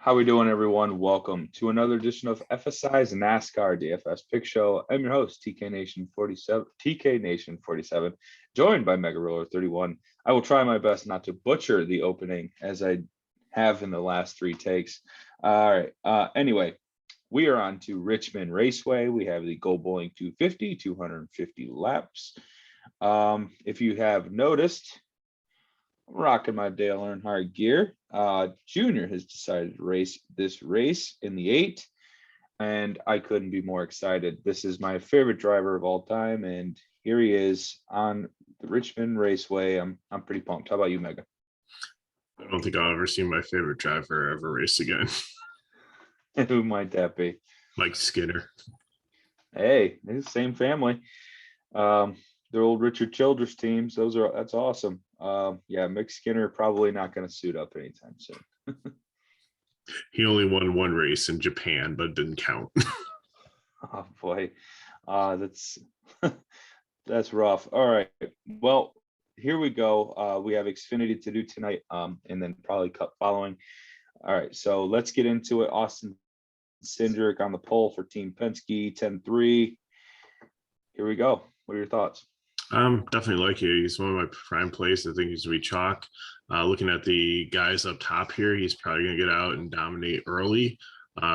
How we doing, everyone? Welcome to another edition of FSI's NASCAR DFS Pick Show. I'm your host, TK Nation 47, joined by Mega Roller 31. I will try my best not to butcher the opening as I have in the last three takes. All right. Anyway, we are on to Richmond Raceway. We have the Go Bowling 250, 250 laps. If you have noticed, I'm rocking my Dale Earnhardt gear. Junior has decided to race this race in the 8, and I couldn't be more excited. This is my favorite driver of all time, and here he is on the Richmond Raceway. I'm pretty pumped. How about you, Mega? I don't think I'll ever see my favorite driver ever race again. Who might that be? Mike Skinner. Hey, they're the same family. They're old Richard Childress teams. That's awesome. Yeah, Mick Skinner probably not going to suit up anytime soon. He only won one race in Japan, but didn't count. Oh boy, that's that's rough. All right, well, here we go. We have Xfinity to do tonight, and then probably Cup following. All right, so let's get into it. Austin Cindric on the pole for Team Penske, 10-3. Here we go. What are your thoughts? Definitely like it. He's one of my prime plays. I think he's gonna be chalk. Looking at the guys up top here, he's probably gonna get out and dominate early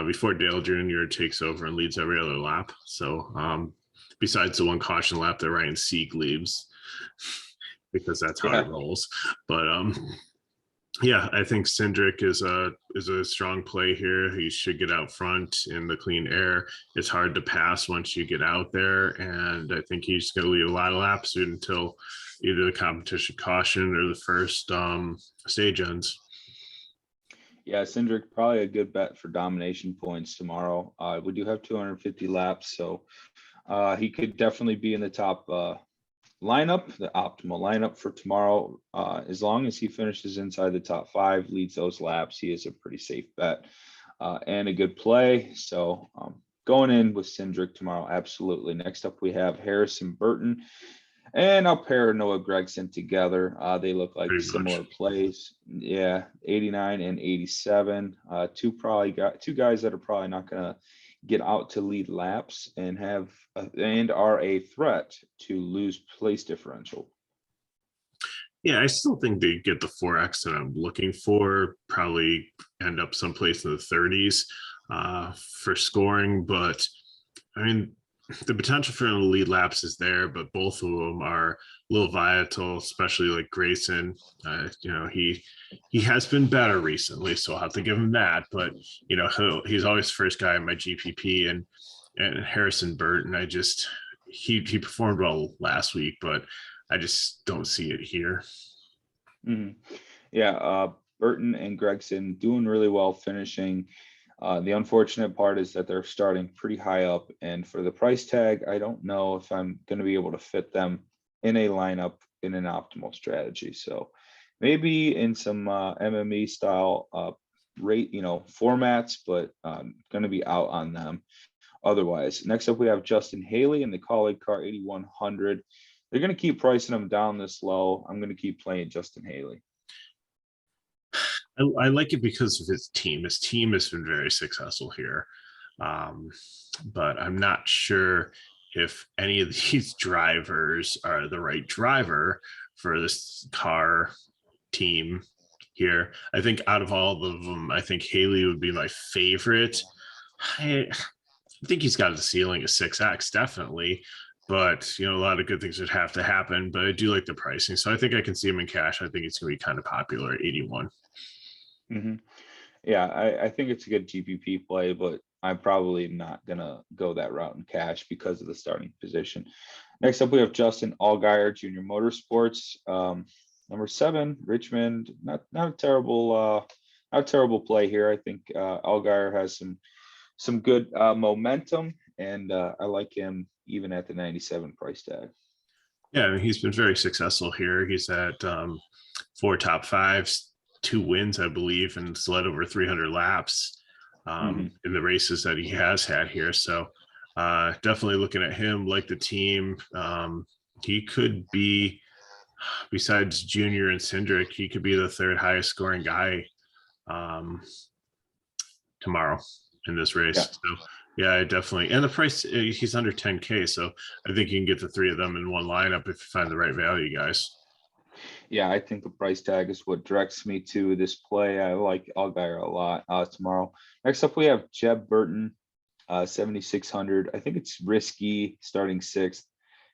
before Dale Jr. takes over and leads every other lap. So besides the one caution lap that Ryan Sieg leaves, because that's how it rolls. But yeah, I think Cindric is a strong play here. He should get out front in the clean air. It's hard to pass once you get out there, and I think he's going to lead a lot of laps until either the competition caution or the first stage ends. Yeah, Cindric probably a good bet for domination points tomorrow. We do have 250 laps, so he could definitely be in the top lineup, the optimal lineup for tomorrow. As long as he finishes inside the top 5, leads those laps, he is a pretty safe bet and a good play. So going in with Cindric tomorrow, absolutely. Next up, we have Harrison Burton, and I'll pair Noah Gragson together. They look like pretty similar plays. Yeah, 89 and 87. Two guys that are probably not going to get out to lead laps and are a threat to lose place differential. Yeah, I still think they get the 4X that I'm looking for, probably end up someplace in the 30s for scoring. But I mean, the potential for him to lead laps is there, but both of them are a little volatile, especially like Grayson. He has been better recently, so I'll have to give him that. But he's always first guy in my GPP, and Harrison Burton. He performed well last week, but I just don't see it here. Mm-hmm. Yeah, Burton and Gragson doing really well, finishing. The unfortunate part is that they're starting pretty high up, and for the price tag, I don't know if I'm going to be able to fit them in a lineup in an optimal strategy. So maybe in some MME style formats, but going to be out on them otherwise. Next up, we have Justin Haley in the Colleague Car 8100. They're going to keep pricing them down this low. I'm going to keep playing Justin Haley. I like it because of his team. His team has been very successful here. But I'm not sure if any of these drivers are the right driver for this car team here. I think out of all of them, I think Haley would be my favorite. I think he's got the ceiling of 6X, definitely. But, a lot of good things would have to happen. But I do like the pricing. So I think I can see him in cash. I think it's going to be kind of popular at 81. Mm-hmm. Yeah, I think it's a good GPP play, but I'm probably not going to go that route in cash because of the starting position. Next up, we have Justin Allgeyer, Junior Motorsports. Number 7, Richmond. Not a terrible play here. I think Allgeyer has some good momentum, and I like him even at the 97 price tag. Yeah, I mean, he's been very successful here. He's at 4 top 5s, 2 wins, I believe, and it's led over 300 laps in the races that he has had here. So definitely looking at him, like the team. He could be, besides Junior and Cindric, he could be the 3rd highest scoring guy tomorrow in this race. Yeah. So yeah, definitely. And the price, he's under 10K. So I think you can get the three of them in one lineup if you find the right value, guys. Yeah, I think the price tag is what directs me to this play. I like Allgeyer a lot tomorrow. Next up, we have Jeb Burton, 7,600. I think it's risky starting sixth.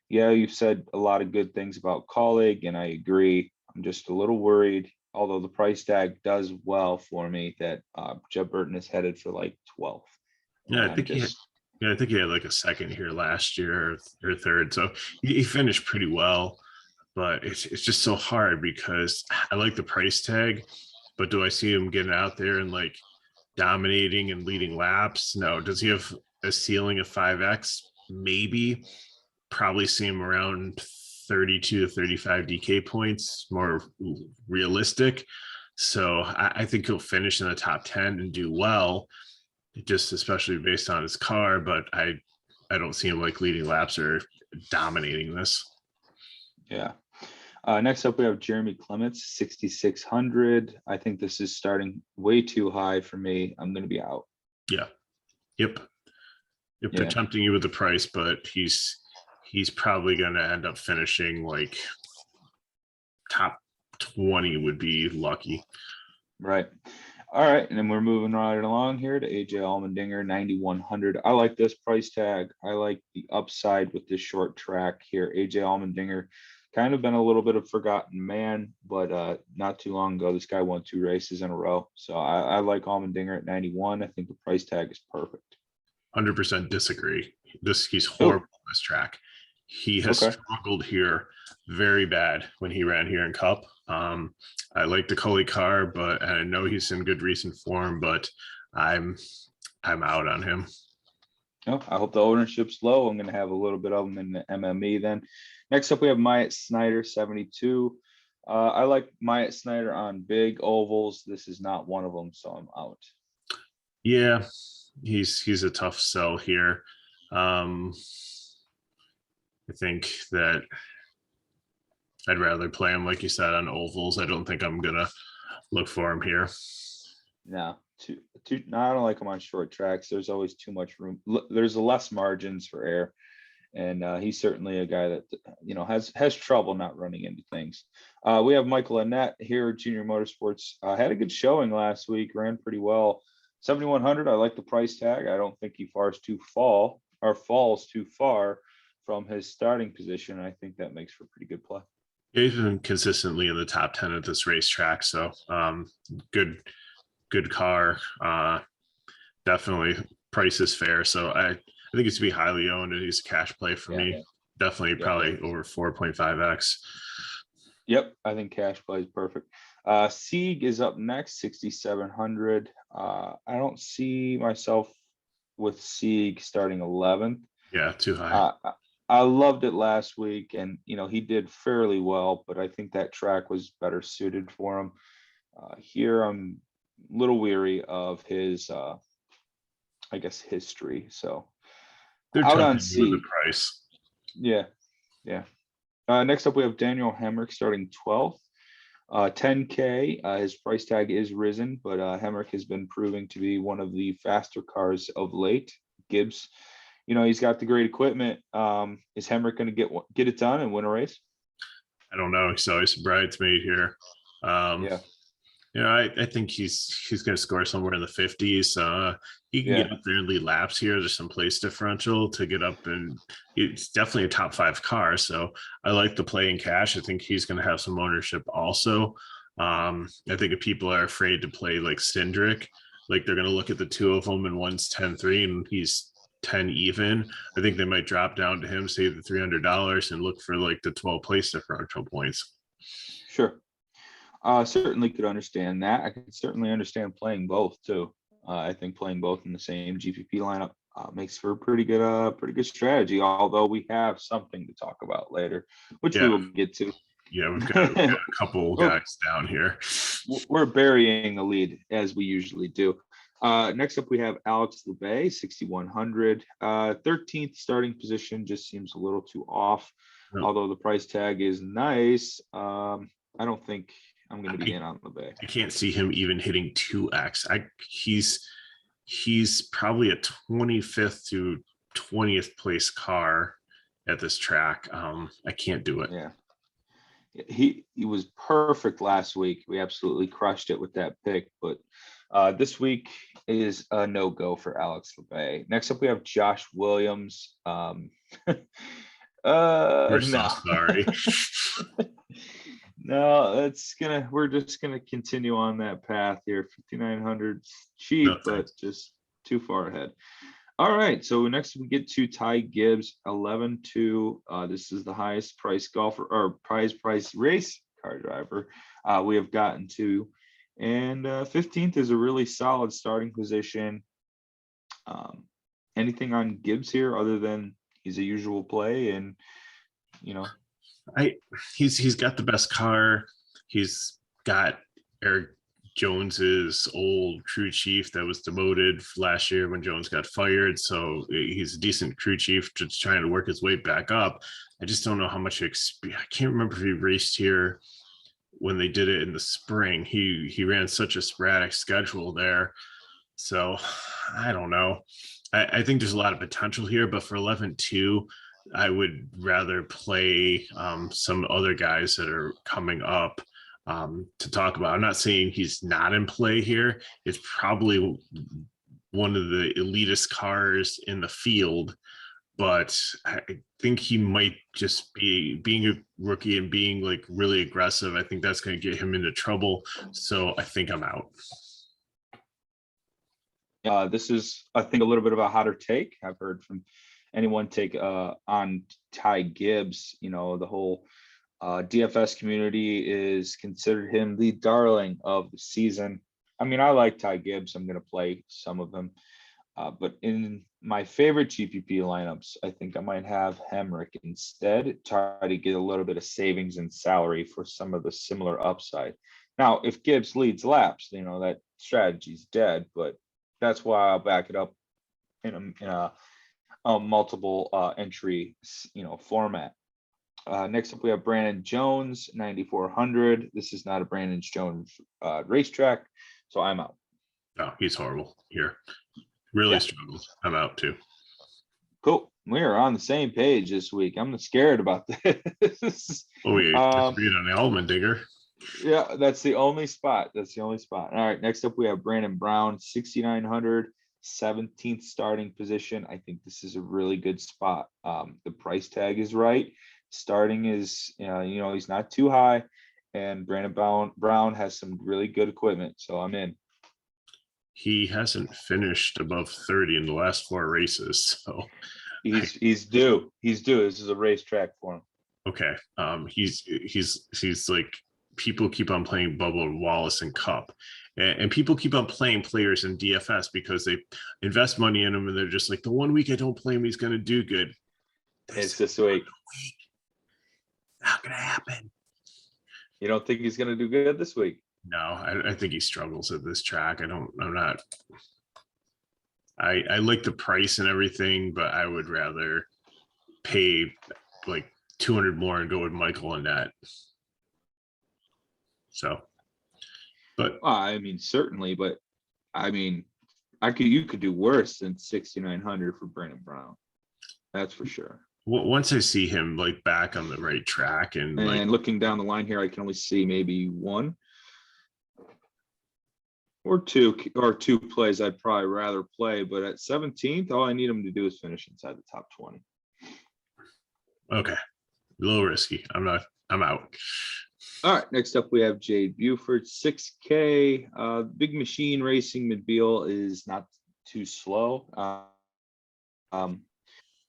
Yeah, you've said a lot of good things about Colleague, and I agree. I'm just a little worried, although the price tag does well for me, that Jeb Burton is headed for like 12th. Yeah, And I I'm think just, I think he had like a second here last year or third. So he finished pretty well, but it's just so hard because I like the price tag, but do I see him getting out there and like dominating and leading laps? No. Does he have a ceiling of 5x? Maybe. Probably see him around 32 to 35 DK points, more realistic. So I think he'll finish in the top 10 and do well, just especially based on his car. But I don't see him like leading laps or dominating this. yeah. Next up, we have Jeremy Clements, 6,600. I think this is starting way too high for me. I'm going to be out. Yeah. Yep. They're Yeah. tempting you with the price, but he's probably going to end up finishing like top 20 would be lucky. Right. All right. And then we're moving right along here to AJ Almandinger, 9,100. I like this price tag. I like the upside with this short track here. AJ Almandinger kind of been a little bit of forgotten man, but not too long ago, this guy won 2 races in a row. So I like Almandinger at 91. I think the price tag is perfect. 100% disagree. He's horrible on this track. He has struggled here very bad when he ran here in Cup. I like the Cully car, but I know he's in good recent form, but I'm out on him. Oh, I hope the ownership's low. I'm going to have a little bit of them in the MME then. Next up, we have Myatt Snyder, 72. I like Myatt Snyder on big ovals. This is not one of them, so I'm out. Yeah, he's a tough sell here. I think that I'd rather play him, like you said, on ovals. I don't think I'm gonna look for him here. No, no, I don't like him on short tracks. There's always too much room. There's less margins for error, and he's certainly a guy that has trouble not running into things. We have Michael Annette here, Junior Motorsports. Had a good showing last week, ran pretty well. 7,100. I like the price tag. I don't think he falls too far from his starting position. I think that makes for a pretty good play. He's been consistently in the top 10 at this racetrack, so good car. Definitely price is fair. So I think it's to be highly owned, and he's a cash play for me. Definitely probably over 4.5x. Yep, I think cash play is perfect. Sieg is up next, 6,700. I don't see myself with Sieg starting 11th. Yeah, too high. I loved it last week, and he did fairly well, but I think that track was better suited for him. Here, I'm a little weary of his, I guess, history. So they're out on tempting you with Sieg. the price. Yeah. Next up, we have Daniel Hamrick starting 12th. 10K. His price tag is risen, but Hamrick has been proving to be one of the faster cars of late. Gibbs, he's got the great equipment. Is Hamrick going to get it done and win a race? I don't know. He's always a bridesmaid here. I think he's going to score somewhere in the 50s. He can get up there and lead laps here. There's some place differential to get up, and it's definitely a top 5 car. So I like the play in cash. I think he's going to have some ownership also. I think if people are afraid to play like Cindric, like they're going to look at the two of them, and one's 10-3 and he's 10 even. I think they might drop down to him, save the $300, and look for like the 12 place differential points. Sure. Certainly could understand that. I can certainly understand playing both too. I think playing both in the same GPP lineup makes for a pretty good strategy. Although we have something to talk about later, which we will get to. Yeah, we've got a couple guys down here. We're burying a lead as we usually do. Next up, we have Alex Labay, 6,100. 13th starting position just seems a little too off. No. Although the price tag is nice, I don't think I'm going to be in on Labay. I can't see him even hitting 2x. he's probably a 25th to 20th place car at this track. I can't do it. Yeah. He was perfect last week. We absolutely crushed it with that pick, but this week is a no-go for Alex LeBay. Next up, we have Josh Williams. We're so No. sorry. No, we're just gonna continue on that path here. 5,900 cheap, No, but just too far ahead. All right, so next we get to Ty Gibbs, 11-2. This is the highest price golfer or prize race car driver we have gotten to, and 15th is a really solid starting position. Anything on Gibbs here other than he's a usual play, and he's got the best car. He's got Eric Jones's old crew chief that was demoted last year when Jones got fired. So he's a decent crew chief, just trying to work his way back up. I just don't know how much experience. I can't remember if he raced here when they did it in the spring. He ran such a sporadic schedule there. So I don't know. I think there's a lot of potential here, but for 11-2, I would rather play some other guys that are coming up to talk about. I'm not saying he's not in play here. It's probably one of the elitist cars in the field, but I think he might just being a rookie and being like really aggressive. I think that's going to get him into trouble. So I think I'm out. This is, I think, a little bit of a hotter take. I've heard from anyone take on Ty Gibbs. The whole DFS community is considered him the darling of the season. I mean, I like Ty Gibbs. I'm going to play some of them. But in my favorite GPP lineups, I think I might have Hamrick instead, try to get a little bit of savings in salary for some of the similar upside. Now, if Gibbs leads laps, that strategy's dead, but that's why I'll back it up in a multiple entry, format. Next up, we have Brandon Jones, 9,400. This is not a Brandon Jones racetrack, so I'm out. Oh, he's horrible here. Really struggles. I'm out too. Cool. We are on the same page this week. I'm scared about this. Oh, we agreed on the Almandinger. Yeah, that's the only spot. All right, next up we have Brandon Brown, 6,900, 17th starting position. I think this is a really good spot. The price tag is right. Starting is, he's not too high, and Brandon Brown has some really good equipment, so I'm in. He hasn't finished above 30 in the last 4 races, so he's due. This is a racetrack for him. Okay. He's like, people keep on playing Bubba Wallace and Cup, and people keep on playing players in DFS because they invest money in him, and they're just like, the 1 week I don't play him, he's going to do good. It's this week. Not going to happen. You don't think he's going to do good this week? No, I think he struggles at this track. I like the price and everything, but I would rather pay like 200 more and go with Michael Annette. So, but I mean, certainly, but I mean, you could do worse than 6,900 for Brandon Brown. That's for sure. Once I see him like back on the right track and looking down the line here, I can only see maybe one or two plays I'd probably rather play, but at 17th, all I need him to do is finish inside the top 20. Okay. A little risky. I'm out. All right. Next up, we have Jade Buford, 6K. Big Machine Racing Mobile is not too slow.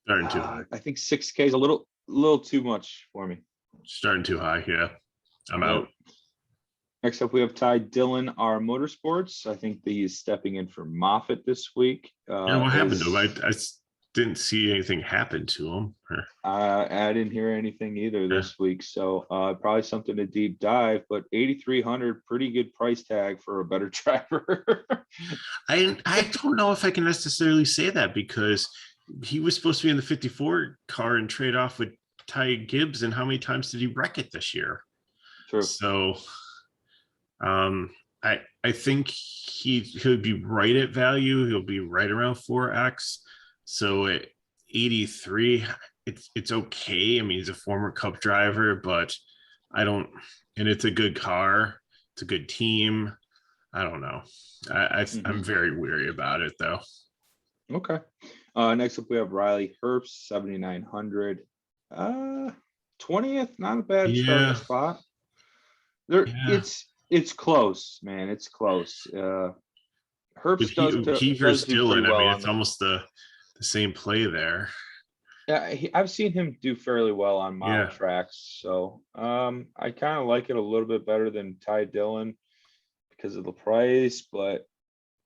Starting too high. I think 6K is a little too much for me. Starting too high. Yeah. I'm out. Next up, we have Dillon, our Motorsports. I think that he's stepping in for Moffitt this week. What happened to him? I didn't see anything happen to him. I didn't hear anything either this week. So probably something to deep dive, but 8,300, pretty good price tag for a better driver. I don't know if I can necessarily say that because he was supposed to be in the 54 car and trade off with Ty Gibbs. And how many times did he wreck it this year? True. So I think he'll be right at value. He'll be right around 4x. So at 83, it's okay. I mean, he's a former Cup driver, but I don't. And it's a good car. It's a good team. I don't know. I'm very weary about it though. Okay. Next up we have Riley Herbst, 7,900. 20th, not a bad starting spot. It's close, man. It's close. Herbst does do Dillon. pretty well. I mean, it's almost the same play there. Yeah, I've seen him do fairly well on mile tracks, so I kind of like it a little bit better than Dillon because of the price, but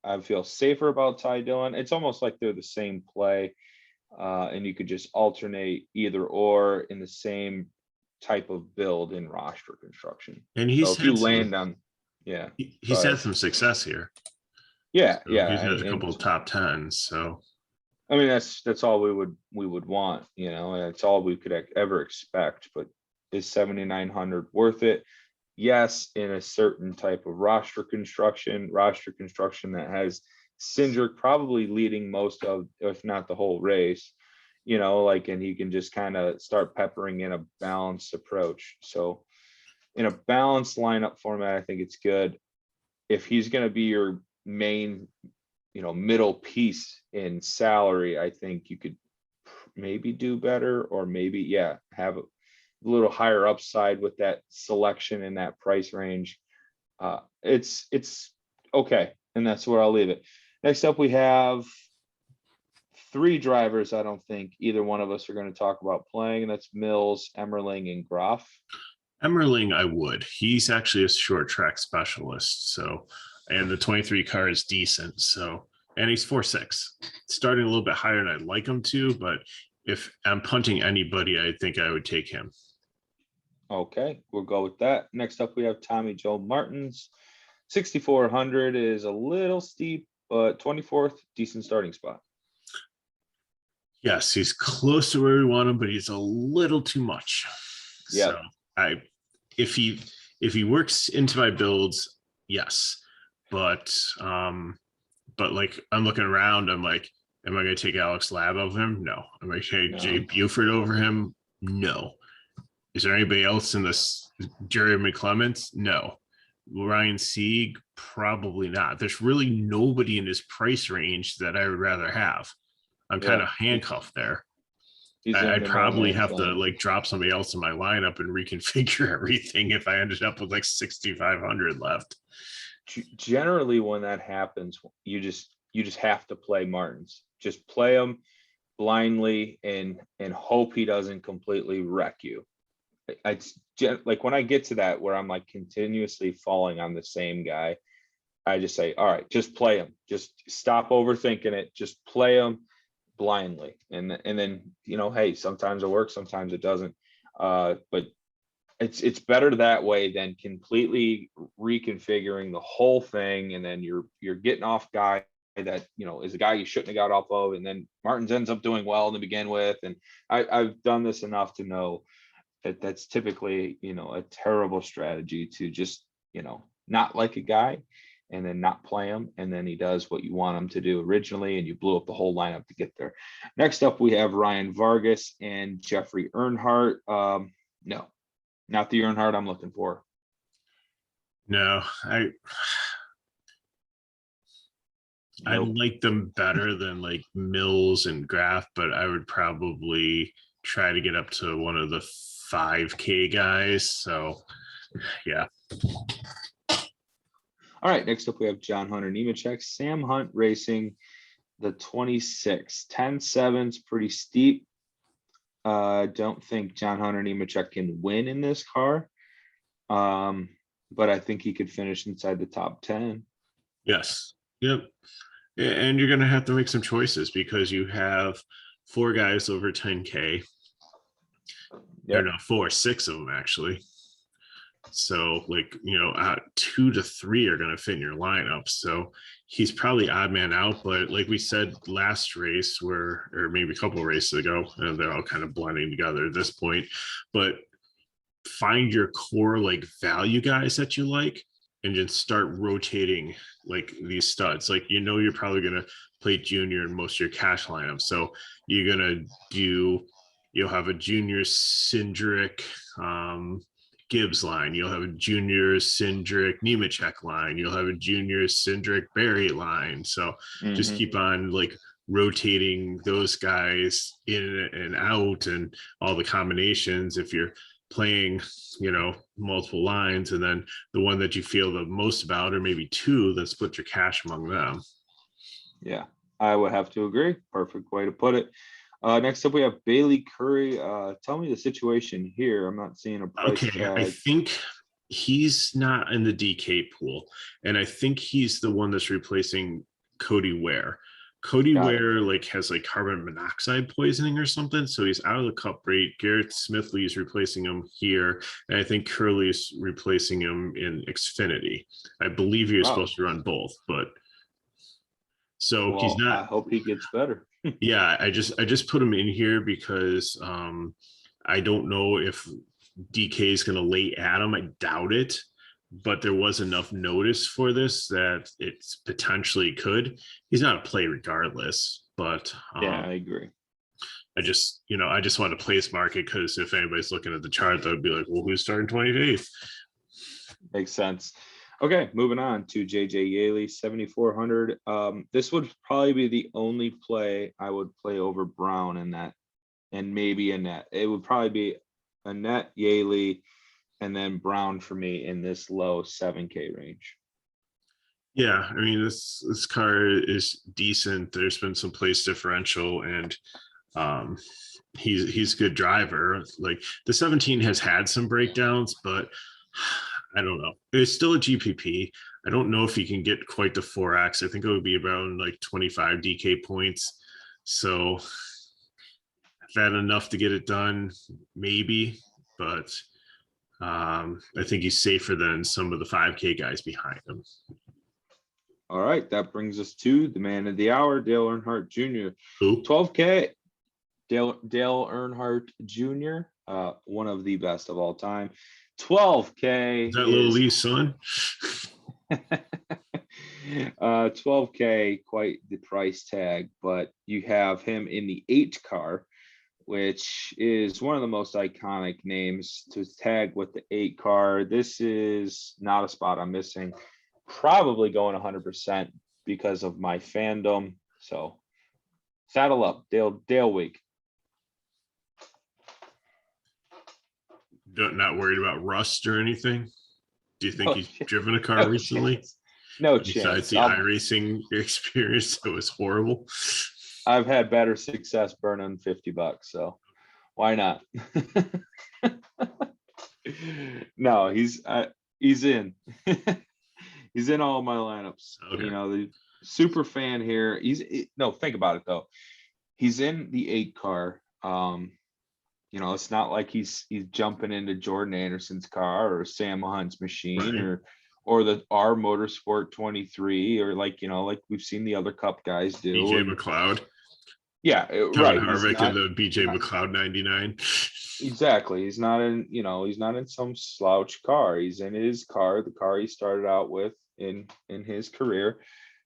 I feel safer about Dillon. It's almost like they're the same play, and you could just alternate either or in the same type of build in roster construction. And he's so if you land on, he's had some success here. Yeah, so he's had a couple of top 10s. So I mean, that's all we would want, and that's all we could ever expect. But is 7,900 worth it? Yes, in a certain type of roster construction that has Cindric probably leading most of, if not the whole race, and he can just kind of start peppering in a balanced approach. So in a balanced lineup format, I think it's good. If he's going to be your main, middle piece in salary, I think you could maybe do better, or maybe, have a little higher upside with that selection in that price range. It's okay. And that's where I'll leave it. Next up, we have 3 drivers I don't think either one of us are going to talk about playing, and that's Mills, Emmerling, and Groff. Emmerling, I would. He's actually a short track specialist. So, and the 23 car is decent. So, and he's 4.6, starting a little bit higher than I'd like him to. But if I'm punting anybody, I think I would take him. Okay, we'll go with that. Next up, we have Tommy Joe Martins. 6,400 is a little steep, but 24th, decent starting spot. Yes, he's close to where we want him, but he's a little too much. Yeah. So if he works into my builds, yes. But like I'm looking around, I'm like, am I going to take Alex Lab over him? No. Am I going to take Jay Buford over him? No. Is there anybody else in this? Jerry Clements? No. Ryan Sieg? Probably not. There's really nobody in his price range that I would rather have. I'm kind of handcuffed there. I'd probably have to drop somebody else in my lineup and reconfigure everything if I ended up with 6,500 left. Generally, when that happens, you just have to play Martins. Just play him blindly and hope he doesn't completely wreck you. It's when I get to that where I'm continuously falling on the same guy, I just say, all right, just play him. Just stop overthinking it. Just play him blindly. And then, hey, sometimes it works, sometimes it doesn't. But it's better that way than completely reconfiguring the whole thing. And then you're getting off guy that, is a guy you shouldn't have got off of. And then Martins ends up doing well to begin with. And I've done this enough to know that's typically, a terrible strategy to just, not like a guy and then not play him. And then he does what you want him to do originally, and you blew up the whole lineup to get there. Next up, we have Ryan Vargas and Jeffrey Earnhardt. No, not the Earnhardt I'm looking for. No, I like them better than Mills and Graff, but I would probably try to get up to one of the 5K guys. So, yeah. All right. Next up, we have John Hunter Nemechek, Sam Hunt Racing, the 26. 10.7's pretty steep. Don't think John Hunter Nemechek can win in this car. But I think he could finish inside the top 10. Yes. Yep. And you're going to have to make some choices because you have 4 guys over 10K. Yep. Or no, 6 of them actually. So 2 to 3 are going to fit in your lineup. So he's probably odd man out, but like we said last race or maybe a couple of races ago, and they're all kind of blending together at this point, but find your core value guys that you like and just start rotating like these studs. Like, you're probably going to play junior in most of your cash lineups. So you're going to you'll have a junior Cindric Gibbs line. You'll have a junior Cindric Nemechek line. You'll have a junior Cindric Berry line. So just keep on like rotating those guys in and out and all the combinations. If you're playing, multiple lines, and then the one that you feel the most about, or maybe two, then split your cash among them. Yeah, I would have to agree. Perfect way to put it. Next up, we have Bailey Curry. Tell me the situation here. I'm not seeing a price Okay, tag. I think he's not in the DK pool, and I think he's the one that's replacing Cody Ware. Cody Ware has carbon monoxide poisoning or something, so he's out of the cup rate. Garrett Smithley is replacing him here, and I think Curley is replacing him in Xfinity. I believe he was supposed to run both, but so he's not. I hope he gets better. Yeah, I just put him in here because I don't know if DK is going to lay at him. I doubt it, but there was enough notice for this that it's potentially could. He's not a play regardless, but yeah, I agree. I just want to place market because if anybody's looking at the chart, that would be like, well, who's starting 28th? Makes sense. Okay, moving on to JJ Yaley, 7,400. This would probably be the only play I would play over Brown in that, and maybe Annette. It would probably be Annette, Yaley, and then Brown for me in this low 7K range. Yeah, I mean, this car is decent. There's been some place differential, and he's a good driver. Like the 17 has had some breakdowns, but I don't know. It's still a GPP. I don't know if he can get quite the 4X. I think it would be around 25 DK points. So is that enough to get it done? Maybe, but I think he's safer than some of the 5K guys behind him. All right, that brings us to the man of the hour, Dale Earnhardt Jr. Who? 12K. Dale Earnhardt Jr., one of the best of all time. 12K. Is that little Lee's son? 12K, quite the price tag, but you have him in the 8 car, which is one of the most iconic names to tag with the 8 car. This is not a spot I'm missing. Probably going 100% because of my fandom. So saddle up, Dale week. Not worried about rust or anything? Do you think he's driven a car recently? Chance. No Besides chance. the iRacing experience, that was horrible. I've had better success burning $50, so why not? No, he's in. He's in all my lineups. Okay. The super fan here. Think about it though. He's in the 8 car. It's not like he's jumping into Jordan Anderson's car or Sam Hunt's machine, right, or the R Motorsport 23, or like we've seen the other Cup guys do. BJ McLeod. Yeah, right. Harmrick and the BJ McLeod 99. Exactly. He's not in some slouch car. He's in his car, the car he started out with in his career.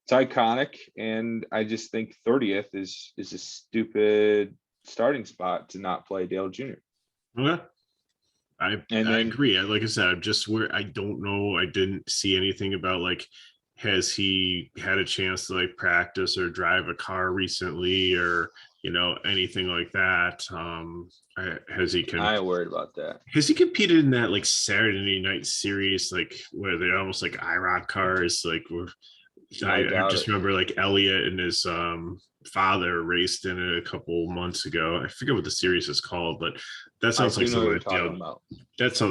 It's iconic, and I just think 30th is a stupid starting spot to not play Dale Jr. Okay. I agree. Like I said, I'm just where I don't know. I didn't see anything about has he had a chance to practice or drive a car recently, or anything like that. I worried about that. Has he competed in that Saturday night series, where they're almost like IROC cars, I just remember Elliott and his father raced in it a couple months ago. I forget what the series is called, but that sounds like something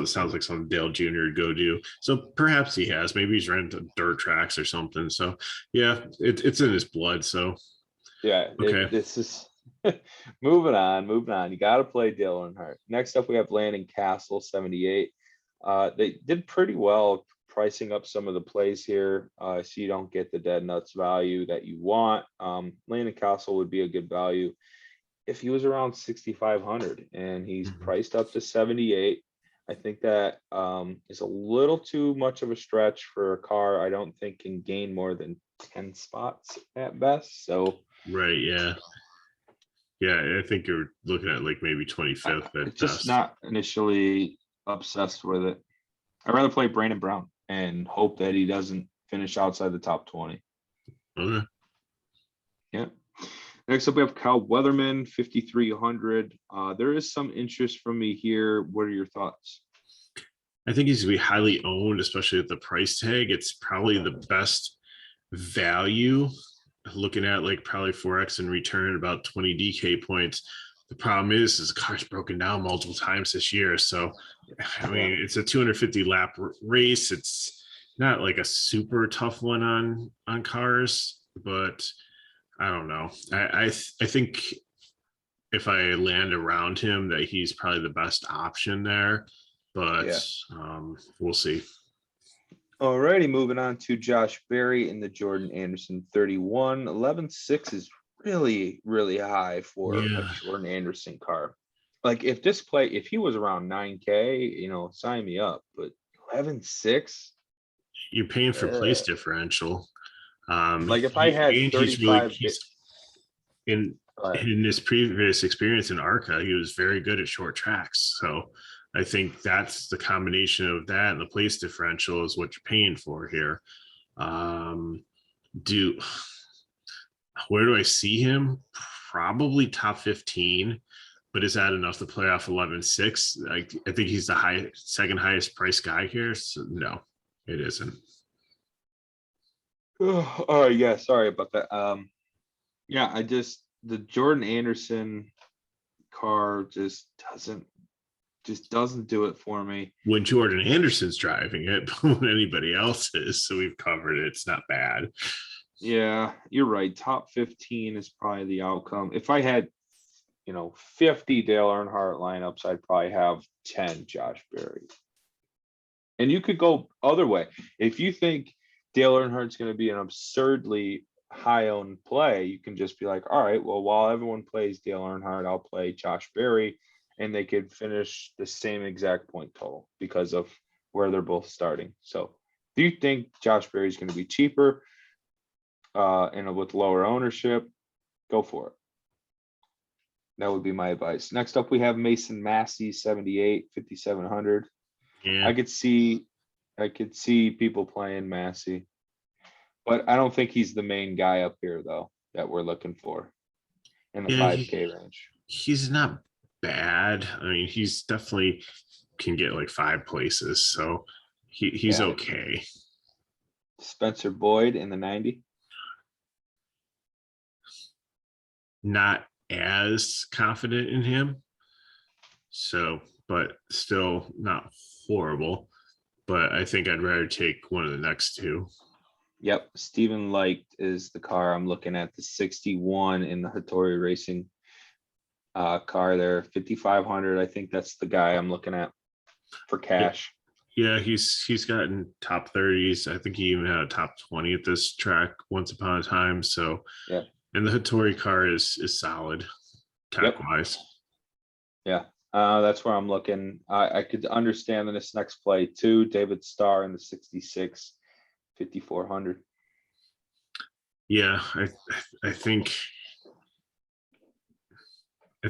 sounds like something Dale Jr. would go do. So perhaps he has. Maybe he's ran to dirt tracks or something. So yeah, it's in his blood. So yeah, okay. This is moving on. You got to play Dale Earnhardt. Next up, we have Landon Castle, 78. They did pretty well pricing up some of the plays here, so you don't get the dead nuts value that you want. Landon Castle would be a good value if he was around 6,500, and he's priced up to 78. I think that is a little too much of a stretch for a car I don't think can gain more than 10 spots at best. So Right. Yeah. Yeah. I think you're looking at like maybe 25th at it's just best. not initially obsessed with it. I'd rather play Brandon Brown and hope that he doesn't finish outside the top 20. Okay. Yeah. Next up, we have Kyle Weatherman, 5,300. There is some interest from me here. What are your thoughts? I think he's going to be highly owned, especially at the price tag. It's probably the best value. Looking at like probably 4x in return, about 20 DK points. The problem is the car's broken down multiple times this year. So, I mean, it's a 250 lap race. It's not like a super tough one on cars, but I don't know. I think if I land around him, that he's probably the best option there. But Yeah. we'll see. Alrighty, moving on to Josh Berry in the Jordan Anderson 31. 11.6 is really, really high for a Jordan Anderson car. Like if he was around 9K, sign me up. But 11.6, you're paying for place differential. Like if I had 35 he's in his previous experience in ARCA, he was very good at short tracks. So I think that's the combination of that and the place differential is what you're paying for here. Where do I see him? Probably top 15, but is that enough to play off 11.6? I think he's the second highest price guy here. So no, it isn't. Oh, yeah, sorry about that. Yeah, the Jordan Anderson car just doesn't do it for me. When Jordan Anderson's driving it, but when anybody else is, so we've covered it. It's not bad. Yeah, you're right. Top 15 is probably the outcome. If I had, 50 Dale Earnhardt lineups, I'd probably have 10 Josh Berry. And you could go other way. If you think Dale Earnhardt's going to be an absurdly high-owned play, you can just be like, all right, well, while everyone plays Dale Earnhardt, I'll play Josh Berry, and they could finish the same exact point total because of where they're both starting. So do you think Josh Berry is going to be cheaper and with lower ownership? Go for it. That would be my advice. Next up, we have Mason Massey, 78, 5,700. Yeah. I could see people playing Massey, but I don't think he's the main guy up here though that we're looking for in the 5K range. He's not bad. I mean, he's definitely can get like 5 places, so he's okay. Spencer Boyd in the 90. Not as confident in him. So, but still not horrible. But I think I'd rather take one of the next two. Yep. Stephen Light is the car I'm looking at, the 61 in the Hattori Racing car there, 5,500. I think that's the guy I'm looking at for cash. Yeah, he's gotten top 30s. I think he even had a top 20 at this track once upon a time. So yeah. And the Hattori car is solid, tech wise. Yeah, that's where I'm looking. I could understand in this next play too. David Starr in the 66, 5,400. Yeah, I think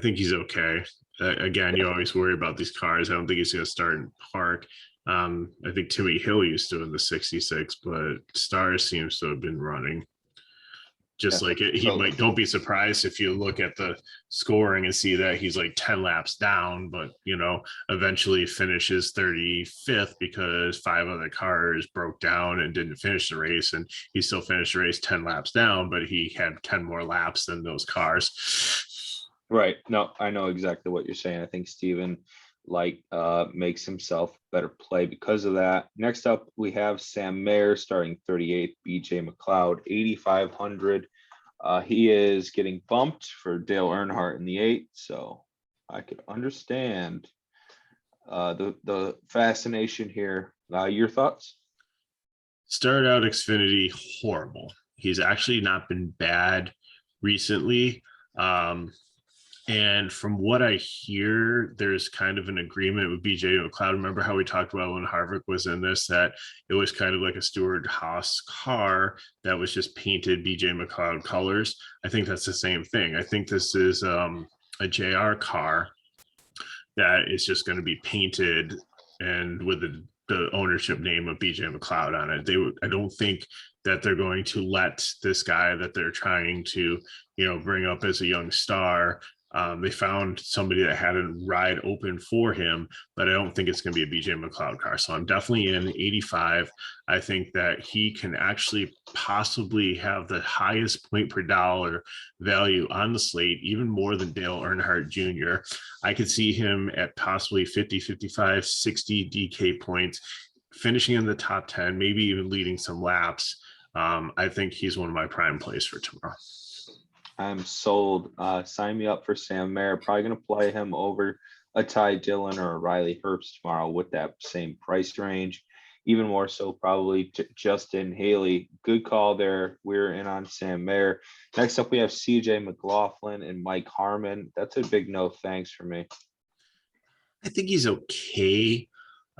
he's okay. Again, you always worry about these cars. I don't think he's going to start in park. I think Timmy Hill used to in the 66, but Starr seems to have been running. Just like it, don't be surprised if you look at the scoring and see that he's like 10 laps down, but eventually finishes 35th because 5 other cars broke down and didn't finish the race, and he still finished the race 10 laps down, but he had 10 more laps than those cars. Right. No, I know exactly what you're saying. I think Stephen makes himself better play because of that. Next up, we have Sam Mayer starting 38th, BJ McLeod, 8,500. He is getting bumped for Dale Earnhardt in the 8, so I could understand the fascination here. Your thoughts? Started out Xfinity horrible. He's actually not been bad recently. And from what I hear, there's kind of an agreement with BJ McLeod. Remember how we talked about when Harvick was in this, that it was kind of like a Stewart Haas car that was just painted BJ McLeod colors. I think that's the same thing. I think this is a JR car that is just going to be painted and with the ownership name of BJ McLeod on it. I don't think that they're going to let this guy that they're trying to, bring up as a young star. They found somebody that had a ride open for him, but I don't think it's going to be a BJ McLeod car. So I'm definitely in 85. I think that he can actually possibly have the highest point per dollar value on the slate, even more than Dale Earnhardt Jr. I could see him at possibly 50, 55, 60 DK points, finishing in the top 10, maybe even leading some laps. I think he's one of my prime plays for tomorrow. I'm sold. Sign me up for Sam Mayer. Probably going to play him over a Ty Dillon or a Riley Herbst tomorrow with that same price range. Even more so, probably Justin Haley. Good call there. We're in on Sam Mayer. Next up, we have CJ McLaughlin and Mike Harmon. That's a big no thanks for me. I think he's okay.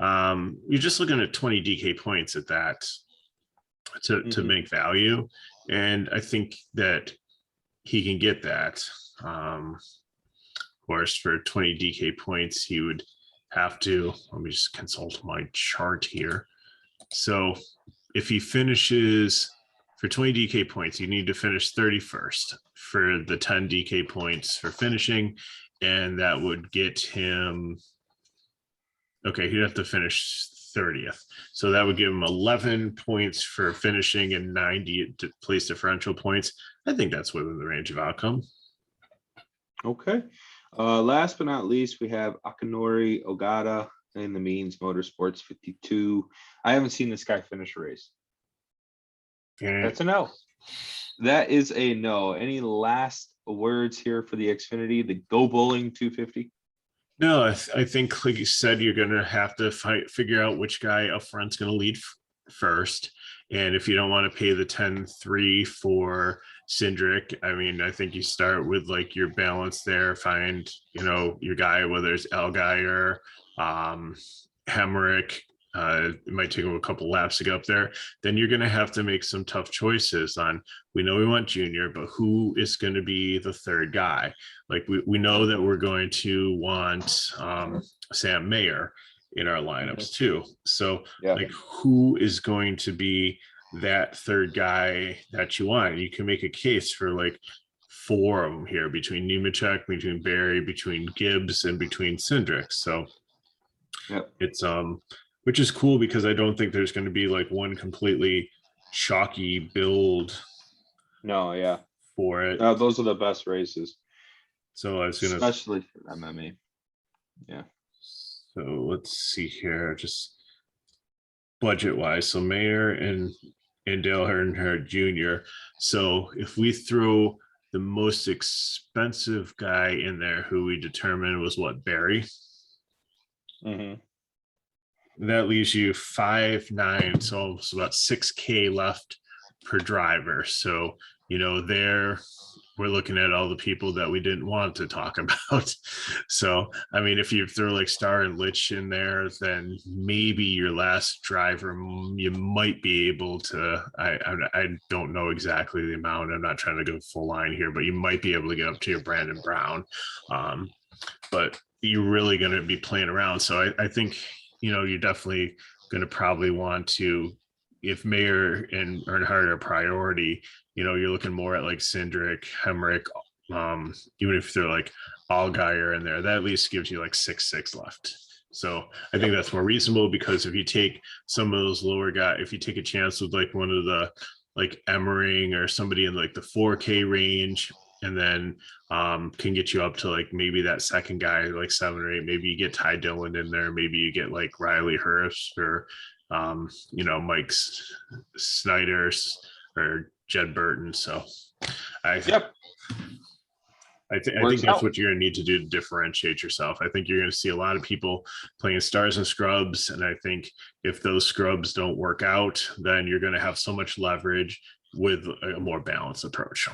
You're just looking at 20 DK points at that to make value. And I think that he can get that. Of course, for 20 DK points, he would have to, let me just consult my chart here. So if he finishes for 20 DK points, you need to finish 31st for the 10 DK points for finishing. And that would get him, okay, he'd have to finish 30th. So that would give him 11 points for finishing and 90 place differential points. I think that's within the range of outcome. Okay. Last but not least, we have Akinori Ogata in the Means Motorsports 52. I haven't seen this guy finish a race. That's a no. That is a no. Any last words here for the Xfinity, the Go Bowling 250? No, I think, like you said, you're going to have to figure out which guy up front's going to lead first. And if you don't want to pay the 10-3 for Cindric, I mean, I think you start with like your balance there, find, your guy, whether it's Allgeyer, Hamrick, it might take him a couple laps to get up there. Then you're going to have to make some tough choices on, we know we want Junior, but who is going to be the third guy? Like we know that we're going to want Sam Mayer in our lineups too. So like who is going to be that third guy that you want? You can make a case for like 4 of them here between Nemechek, between Barry, between Gibbs, and between Cindric. So it's which is cool because I don't think there's going to be like one completely chalky build. No, yeah. For it. Those are the best races. So I was going to, especially for MMA. Yeah. So let's see here, just budget wise. So Mayer and Dale Earnhardt Jr. So if we throw the most expensive guy in there, who we determined was what, Barry? That leaves you 5.9, so almost about 6K left per driver. So, there we're looking at all the people that we didn't want to talk about. So, I mean, if you throw like Star and Lich in there, then maybe your last driver, you might be able to, I don't know exactly the amount. I'm not trying to go full line here, but you might be able to get up to your Brandon Brown. But you're really going to be playing around. So I think, you're definitely going to probably want to, if Mayer and Earnhardt are priority, you're looking more at like Cindric, Hamrick, even if they're like Allgeyer in there, that at least gives you like 6.6 left. So I think that's more reasonable, because if you take some of those lower guys, if you take a chance with like one of the like Emmering or somebody in like the 4K range, and then can get you up to like maybe that second guy, like 7 or 8, maybe you get Ty Dillon in there, maybe you get like Riley Herbst or Mike Snyder or Jed Burton. So I think that's what you're going to need to do to differentiate yourself. I think you're going to see a lot of people playing stars and scrubs. And I think if those scrubs don't work out, then you're going to have so much leverage with a more balanced approach.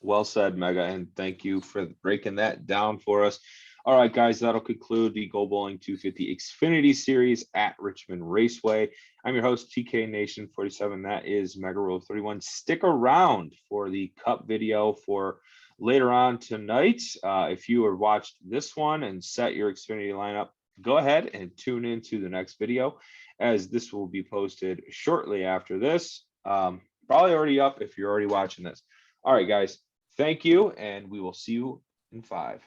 Well said, Mega, and thank you for breaking that down for us. All right, guys, that'll conclude the Go Bowling 250 Xfinity Series at Richmond Raceway. I'm your host, TK Nation 47. That is Mega Rule 31. Stick around for the Cup video for later on tonight. If you have watched this one and set your Xfinity lineup, go ahead and tune into the next video, as this will be posted shortly after this. Probably already up if you're already watching this. All right, guys. Thank you, and we will see you in 5.